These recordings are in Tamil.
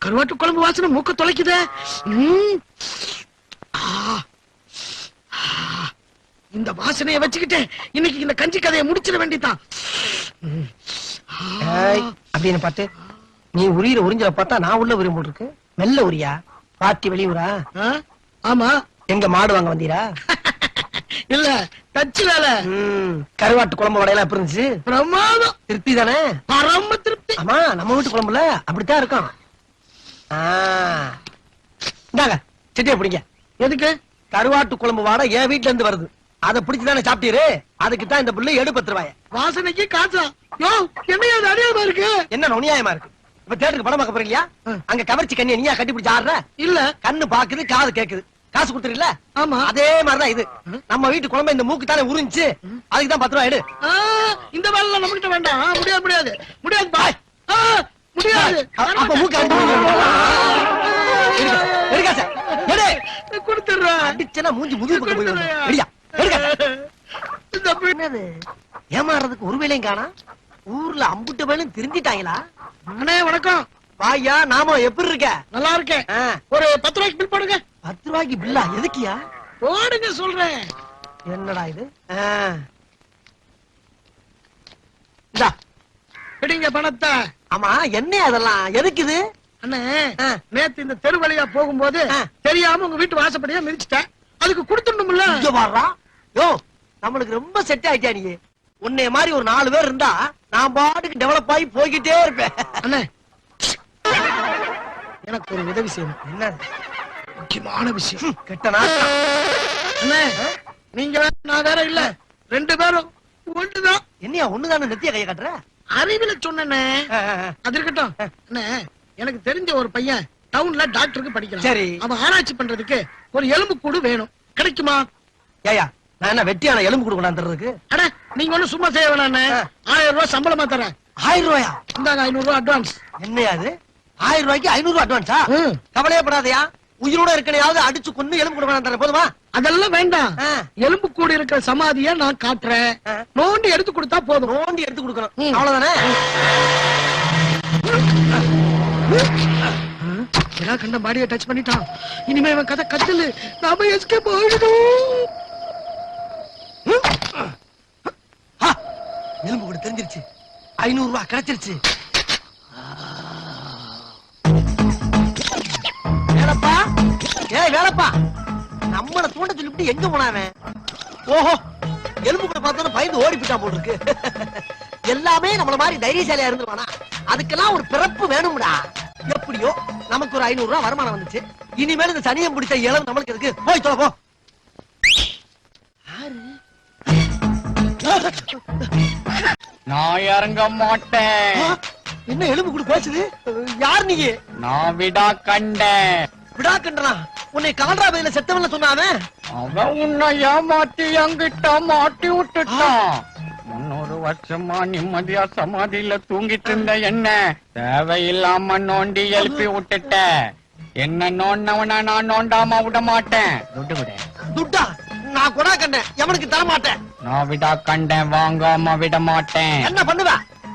கருவாட்டு குழம்பு வாசனை மூக்க தொலைக்குதே. இந்த வாசனையை வச்சுக்கிட்டு இன்னைக்கு இந்த கஞ்சி கதையை முடிச்சிட வேண்டியதான். அப்படின்னு பார்த்து நீ உரியிற உறிஞ்சல பார்த்தா நான் உள்ள உரியும் போல் இருக்கு. மெல்ல உரியா பாட்டி வெளியூரா? ஆமா. எங்க மாடு வாங்க வந்தீரா? இல்ல தச்சு வேலை. கருவாட்டு குழம்பு வடையெல்லாம் எப்படி இருந்துச்சு? பிரமாதம். திருப்தி தானே? பரம திருப்தி. ஆமா, நம்ம வீட்டு குழம்புல அப்படித்தான் இருக்கும். இந்தாங்க சிட்டியை பிடிங்க. எதுக்கு? கருவாட்டு குழம்பு வாடை என் வீட்டுல இருந்து வருது. அதை பிடிச்சுதானே சாப்பிட்டீரு. அதுக்கு தான் இந்த புள்ள எடு 10 ரூபாய். வாசனைக்கு காசா? என்ன அநியாயமா இருக்கு? என்ன நுணியாயமா இருக்கு? இப்ப தேட்டருக்கு படம் பார்க்க போறீங்களா? அங்க கவர்ச்சி கண்ணியை நீயா கட்டி பிடிச்சு ஆடுற? இல்ல, கண்ணு பாக்குது, காது கேக்குது, காசு கொடுத்துருல. ஆமா, அதே மாதிரிதான் இது. நம்ம வீட்டு குழம்பு இந்த மூக்கு தானே உறிஞ்சு, அதுக்கு தான் 10 ரூபாய் எடு. இந்த வேலை நம்ம கிட்ட வேண்டாம். முடியாது முடியாது முடியாது பாய். முடியாது. அப்ப மூக்கு கொடுத்துடுறேன். அடிச்சனா மூஞ்சி முதுகு பக்கம் போய் ஏமாறதுக்கு ஒரு வேலையும் காணா. ஊர்ல அம்புட்டு வேலையும் திருந்திட்டாங்களா? அண்ணே வணக்கம். வாயா, நாம எப்படி இருக்க? நல்லா இருக்கேன். ஒரு 10 ரூபாய்க்கு பில் போடுங்க. 10 ரூபாய்க்கு பில்லா? எதுக்கியா? போடுங்க சொல்றேன். என்னடா இது? இந்தா பிடிங்க பணத்தை. ஆமா, என்ன அதெல்லாம் எதுக்கு இது? அண்ணே, நேத்து இந்த தெரு வழியா போகும்போது தெரியாம உங்க வீட்டு வாசப்படியா மிதிச்சிட்டேன். அதுக்கு கொடுத்துடணும்ல. இங்க வாடா. யோ, நம்மளுக்கு ரொம்ப செட் ஆயிட்டா. நீ உன்னைய மாதிரி ஒரு 4 பேர் இருந்தா நான் பாட்டுக்கு டெவலப் ஆகி போய்கிட்டே இருப்பேன். அண்ணே, எனக்கு ஒரு உதவி செய்யணும். என்ன? முக்கியமான விஷயம். கெட்ட நாட்டம். அண்ணே, நீங்க நான் வேற இல்ல, 2 பேரும் ஒண்ணுதான். என்னையா ஒண்ணுதானே நெத்திய கைய கட்டுற? அறிவில சொன்னே. அது இருக்கட்டும். அண்ணே, எனக்கு தெரிஞ்ச ஒரு பையன் டவுன்ல டாக்டருக்கு படிக்கிறான். சரி, அவன் ஆராய்ச்சி பண்றதுக்கு ஒரு எலும்பு கூடு வேணும். கிடைக்குமா? ஏயா, நான் என்ன வெட்டியான எலும்பு கூடு கொண்டாந்துறதுக்கு? அட, நீங்க ஒண்ணு சும்மா செய்ய வேணாம். 1000 ரூபாய் சம்பளமா தரேன். 1000 ரூபாயா? இந்தாங்க 500 ரூபாய் அட்வான்ஸ். என்னையா அது? 1000 ரூபாய்க்கு 500 ரூபாய் அட்வான்ஸா? கவலையப்படாதயா, உயிரோட இருக்கனையாவது அடிச்சு கொண்டு எலும்பு கூடு கொண்டாந்து தரேன். போதுமா? அதெல்லாம் வேண்டாம். எலும்பு கூடு இருக்கிற சமாதிய நான் காட்டுறேன். நோண்டி எடுத்து கொடுத்தா போதும். நோண்டி எடுத்து கொடுக்கணும், அவ்வளவுதானே? எல்லா கண்ட பாடியை டச் பண்ணிட்டான். இனிமே இவன் கதை கத்தலு. நாம எஸ்கேப் ஆயிடணும். எலும்பு கூட தெரிஞ்சிருச்சு. 500 ரூபாய் கிடைச்சிருச்சு. வேலப்பா, ஏய் வேலப்பா, நம்மள தூண்ட சொல்லிட்டு எங்க போனாவே? ஓஹோ, எலும்பு கூட பார்த்தோன்னு பயந்து ஓடி போயிட்டா போல் இருக்கு. எல்லாமே நம்மள மாதிரி தைரியசாலியா இருந்துருவானா? அதுக்கெல்லாம் ஒரு பிறப்பு வேணும்டா. எப்படியோ நமக்கு ஒரு 500 ரூபாய் வருமானம் வந்துச்சு. இனிமேல் இந்த சனியம் பிடிச்ச இளம் நம்மளுக்கு எதுக்கு? போய் தொலை போ. நான் இறங்க மாட்டேன். என்ன எலும்பு கூட பேசுது? யார் நீ? நான் விடா கண்டேன். விடா கண்டனா? உன்னை கால்ரா பையில செத்தவன்ல சொன்னாவே? அவன் உன்னை ஏமாத்தி என்கிட்ட மாட்டி விட்டுட்டான். 300 வருஷமா நிம்மதியா சமாதியில தூங்கிட்டு இருந்த என்ன தேவையில்லாம நோண்டி எழுப்பி விட்டுட்ட. என்ன நோண்டவனா நான் நோண்டாம விட மாட்டேன். துட்டு விட. துட்டா? நான் கொடா கண்டேன், எவனுக்கு தர மாட்டேன். நான் விடா கண்டேன், வாங்காம விட மாட்டேன். என்ன பண்ணுவ?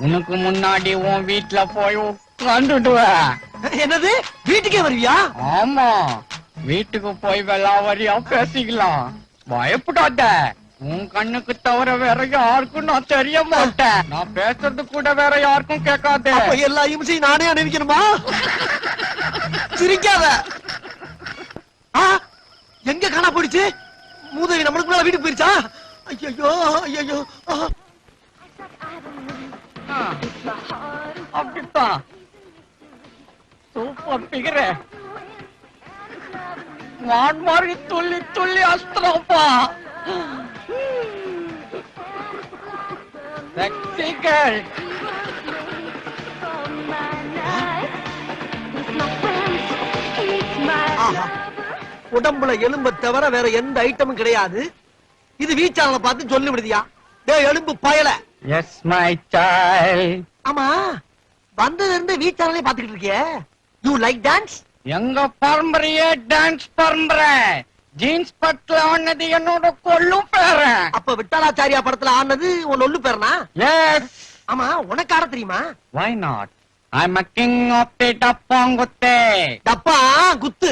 உனக்கு முன்னாடி உன் வீட்டுல போய் உட்காந்துடுவேன். என்னது? வீட்டுக்கே வருவியா? ஆமா, வீட்டுக்கு போய் வெள்ளாவரியா பேசிக்கலாம். பயப்படாத. உன் கண்ணுக்கு தவிர வேற யாருக்கும் நான் தெரிய மாட்டேன். நான் பேசுறது கூட வேற யாருக்கும் கேட்காத. எல்லா இம்சையும் நானே அனுபவிக்கணுமா? சிரிக்காத. எங்க காணா போயிடுச்சு? மூதேவி நம்மளுக்கு மேல வீட்டுக்கு போயிருச்சா? ஐயோ ஐயோ. அப்படித்தான். சூப்பர் பிகர. மான் மாதிரி துள்ளி துள்ளி அஸ்திரப்பா. Sexy girl. உடம்புல எலும்பை தவிர வேற எந்த ஐட்டமும் கிடையாது. இது வீச்சாளனை பார்த்து சொல்லி விடுதியா? டேய் எலும்பு பயல. Yes my child. ஆமா, வந்ததுல இருந்து வீச்சாளனே பாத்துக்கிட்டு இருக்கியே. You like dance? எங்க பரம்பரையே டான்ஸ் பரம்பரை. ஜீன்ஸ் பட்ல ஆனது என்னோட கொள்ளும் பேரன். அப்ப விட்டாலாச்சாரியா படத்துல ஆனது உன் ஒல்லு பேரனா? எஸ். ஆமா, உனக்கு ஆட தெரியுமா? Why not? I'm a king of the டப்பாங்குத்தே. டப்பா குத்து.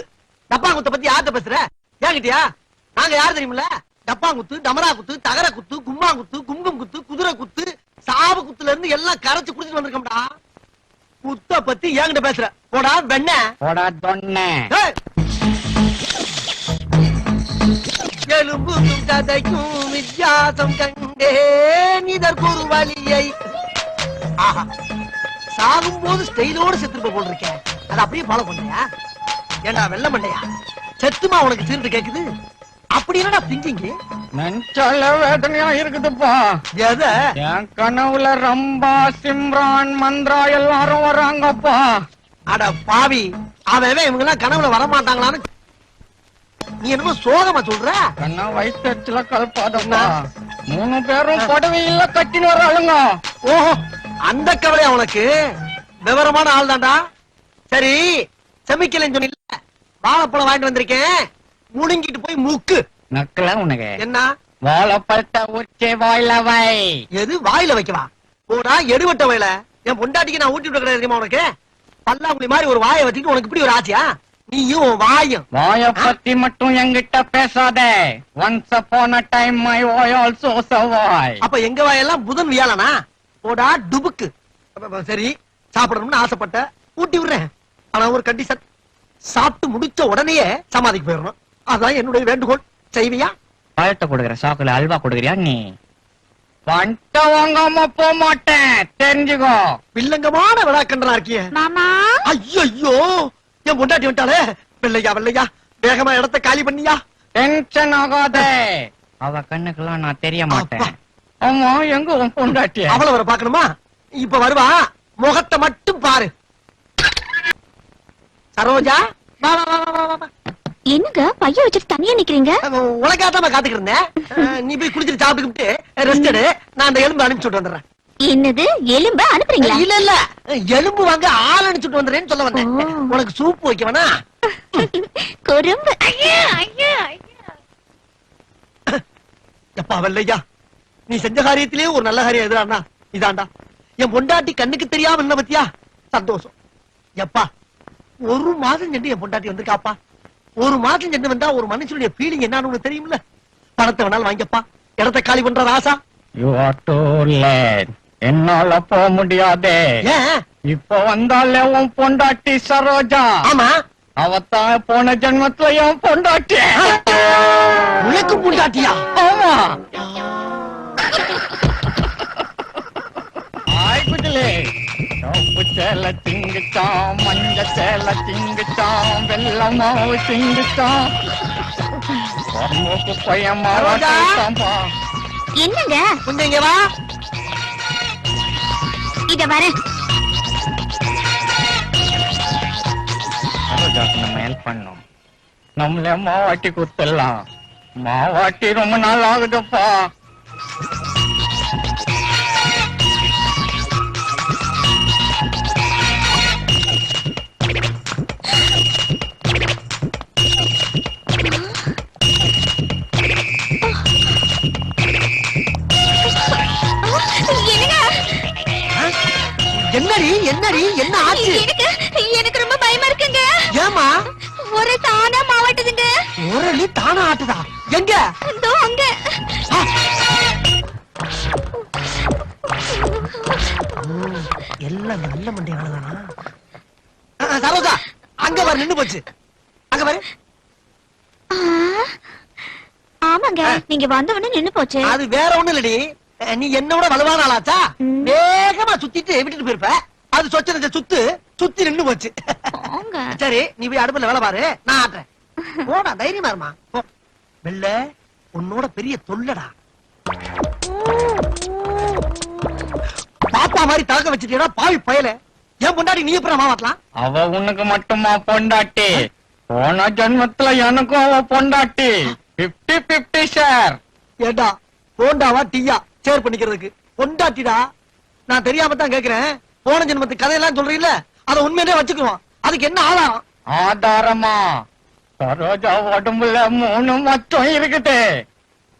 டப்பாங்குத்த பத்தி யார்கிட்ட பேசுற? ஏங்கிட்டியா? நாங்க யாரு தெரியுமில்ல? டப்பாங்குத்து, டமரா குத்து, தகர குத்து, கும்மா குத்து, குங்கும் குத்து, குதிரை குத்து, சாவு குத்துல இருந்து எல்லாம் கரைச்சு குடிச்சிட்டு வந்திருக்கோம்டா. குத்த பத்தி ஏங்கிட்ட பேசுற? போடா வெண்ண. போடா தொன்ன. எலும்பும் கதைக்கும் வித்தியாசம் கண்டேன் இதற்கு ஒரு வழியை. ஆஹா, சாகும் போது ஸ்டைலோட செத்துருப்ப போல் இருக்கேன். அதை அப்படியே ஃபாலோ பண்ணியா? ஏண்டா வெள்ள மண்டையா, செத்துமா உனக்கு சீர்ந்து கேக்குது? அப்படி என்னடா திங்கிங்க? நெஞ்சால வேதனையா இருக்குதுப்பா. எத? என் கனவுல ரம்பா, சிம்ரான், மந்த்ரா எல்லாரும் வராங்கப்பா. அட பாவி, அவன் இவங்க எல்லாம் கனவுல வரமாட்டாங்களான்னு நீ என்னமோ சோகமா சொல்ற? கண்ணா வயசுல கல்பாதப்பா. 3 பேரும் புடவையில கட்டின்னு வராளுங்க. ஓஹோ, அந்த கவலையா உனக்கு? விவரமான ஆள் தான்டா. சரி, செமிக்கலன்னு சொன்னில்ல, வாழைப்பழம் வாங்கிட்டு வந்திருக்கேன், முழுங்கிட்டு போய் மூக்கு. நக்கல உனக்கு என்ன? வாழைப்பழத்தை உச்சி வாயில வை. எது வாயில வைக்கவா? போடா எடுவட்ட வயல. என் பொண்டாட்டிக்கு நான் ஊட்டி விட கிடையாது தெரியுமா உனக்கு? பல்லாங்குழி மாதிரி ஒரு வாயை வச்சுட்டு உனக்கு இப்படி ஒரு ஆசையா? நீயும் வாயும். வாய பத்தி மட்டும் என்கிட்ட பேசாத. Once upon a time my boy also survived. அப்ப எங்க வாயெல்லாம் புதன் வியாழனா? போடா டுபுக்கு. சரி, சாப்பிடணும்னு ஆசைப்பட்ட, ஊட்டி விடுறேன். ஆனா ஒரு கண்டிஷன், சாப்பிட்டு முடிச்ச உடனேயே சமாதிக்கு போயிடணும். அதான் என்னுடைய வேண்டுகோள். செய்வியா? பழத்தை கொடுக்குற சாக்குல அல்வா கொடுக்குறியா நீ? பண்ட வாங்காம போக மாட்டேன், தெரிஞ்சுக்கோ. வில்லங்கமான விழாக்கன்றா இருக்கிய. மாமா ஐயோ, என் பொண்டாட்டி விட்டாலே. வெள்ளையா வெள்ளையா, வேகமா இடத்த காலி பண்ணியா? டென்ஷன் ஆகாத. அவ கண்ணுக்கெல்லாம் நான் தெரிய மாட்டேன். ஆமா, எங்க உன் பொண்டாட்டிய? அவளை வர பாக்கணுமா? இப்ப வருவா, முகத்தை மட்டும் பாரு. சரோஜா, வா வா வா வா வா, வா. என்னங்க பைய வச்சுட்டு தனியா நிக்கிறீங்க? உனக்காக காத்துக்கிட்டு இருந்தேன். நீ போய் குளிச்சிட்டு சாப்பிட்டுக்கிட்டு ரெஸ்ட் எடு. நான் அந்த எலும்பு அனுப்பிச்சுட்டு வந்துடுறேன். என்னது, எலும்ப அனுப்புறீங்களா? இல்ல இல்ல, எலும்பு வாங்க ஆள் அனுப்பிச்சுட்டு வந்துடுறேன்னு சொல்ல வந்தேன். ஓ. உனக்கு சூப் வைக்க வேணா? குறும்பு. ஐயா, ஐயா, ஐயா. எப்பா வெள்ளையா, நீ செஞ்ச காரியத்திலே ஒரு நல்ல காரியம் எதுடான்னா இதாண்டா. என் பொண்டாட்டி கண்ணுக்கு தெரியாம என்ன பத்தியா? சந்தோஷம். எப்பா, 1 மாசம் சென்று என் பொண்டாட்டி வந்து காப்பா. 1 மாசம் சென்று வந்தா ஒரு மனுஷனுடைய ஃபீலிங் என்னன்னு உனக்கு தெரியுமில்ல? பணத்தை வேணாலும் வாங்கிப்பா, இடத்தை காலி பண்ற ராசா. You are too late. என்னால போக முடியாதே. ஏன்? இப்ப வந்தாலே உன் பொண்டாட்டி சரோஜா. ஆமா, அவத்தான் போன ஜென்மத்துல என் பொண்டாட்டி. உனக்கு பொண்டாட்டியா? ஆமா. ஆய் குஜலே. சோப்பு சேல திங்குச்சான், மஞ்ச சேல திங்குச்சான், வெள்ளம் மாவு திங்குச்சான். மூக்கு பையன் மாவாட்டாம்பா. என்னங்க? கொஞ்சம் இங்க வா. இத வரேன். சரோஜாக்கு நம்ம ஹெல்ப் பண்ணோம். நம்மளே மாவாட்டி கொடுத்துடலாம். மாவாட்டி ரொம்ப நாள் ஆகுதுப்பா. என்னடி என்னடி என்ன ஆச்சு? எனக்கு ரொம்ப பயமா இருக்குங்க. ஏமா? ஒரு தானா மாவட்டுதுங்க. ஒரளி தானா ஆட்டுதா? எங்க? இதோ அங்க. எல்லாம் நல்ல மண்டையானதானா? சரோஜா, அங்க வர நின்னு போச்சு. அங்க பாரு. ஆமாங்க, நீங்க வந்தவொடனே நின்னு போச்சு. அது வேற ஒண்ணு இல்லடி, நீ என்னோட வலுவான ஆளாச்சா? வேகமா சுத்திட்டு விட்டுட்டு போயிருப்ப. அது சொச்சன சுத்தி நின்னு போச்சு. போங்க. சரி, நீ போய் அடுப்புல வேலை பாரு, நான் ஆட்டுறேன். போடா, தைரியமா இருமா. வெள்ள, உன்னோட பெரிய தொல்லடா. பாப்பா மாதிரி தாக்க வச்சுட்டீங்கன்னா பாவி பயல. என் பொண்டாட்டி நீ எப்பறம் மாவாட்டலாம்? அவ உனக்கு மட்டுமா பொண்டாட்டி? போன ஜென்மத்துல எனக்கும் அவ பொண்டாட்டி. 50-50 ஷேர். ஏண்டா, போண்டாவா டீயா ஷேர் பண்ணிக்கிறதுக்கு? பொண்டாட்டிடா. நான் தெரியாம தான் கேக்குறேன். போன ஜென்மத்து கதையெல்லாம் சொல்றீல்ல, அத உண்மையிலே வச்சுக்குவோம். அதுக்கு என்ன ஆதாரம்? ஆதாரமா? சரோஜா உடம்புல 3 மச்சம் இருக்குது.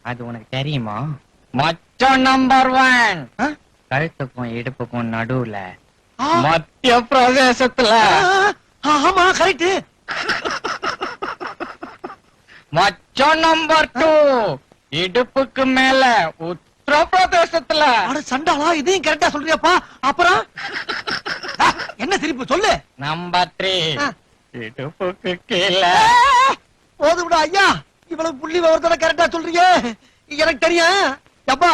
அது உனக்கு தெரியுமா? மச்சம் நம்பர் 1 கழுத்துக்கும் இடுப்புக்கும் நடுவுல மத்திய பிரதேசத்துல. ஆமா கரெக்ட். மச்சம் நம்பர் 2 இடுப்புக்கு மேல உத்தரப்பிரதேசத்துல. அட சண்டாளா, இதையும் கரெக்டா சொல்றியாப்பா. அப்புறம் என்ன சிரிப்பு சொல்லு. நம்பர் 3 இடுப்புக்கு கீழே. போதும்டா ஐயா, இவ்வளவு புள்ளி விவரத்தோட கரெக்டா சொல்றீங்க. எனக்கு தெரியும். அப்பா,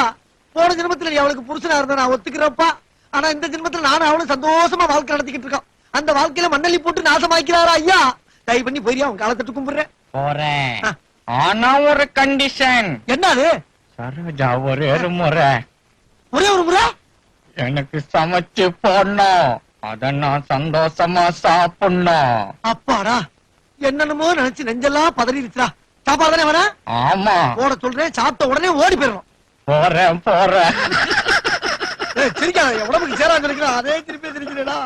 போன ஜென்மத்துல நீ அவளுக்கு புருஷனா இருந்த நான் ஒத்துக்கிறப்பா. ஆனா இந்த ஜென்மத்துல நானும் அவளும் சந்தோஷமா வாழ்க்கை நடத்திக்கிட்டு இருக்கோம். அந்த வாழ்க்கையில மண்ணள்ளி போட்டு நாசமாக்கிறாரா ஐயா. தயவு பண்ணி போயியா, உன் காலத்தட்டு கும்பிடுறேன். போறேன். ஆனா ஒரு கண்டிஷன். என்னது? சரோஜா ஒரே ஒரு முறை ஒரே ஒரு முறை எனக்கு சமைச்சு போடணும். அத நான் சந்தோஷமா சாப்பிடணும். அப்பாடா, என்னென்னமோ நினைச்சு நெஞ்செல்லாம் பதறிடுச்சுடா. சாப்பாடு தானே வேணா? ஆமா. போட சொல்றேன், சாப்பிட்ட உடனே ஓடி போயிடணும். போறேன். சிரிக்காத, உடம்புக்கு சேராம இருக்கிறா அதே திருப்பி சிரிக்கிறேடா.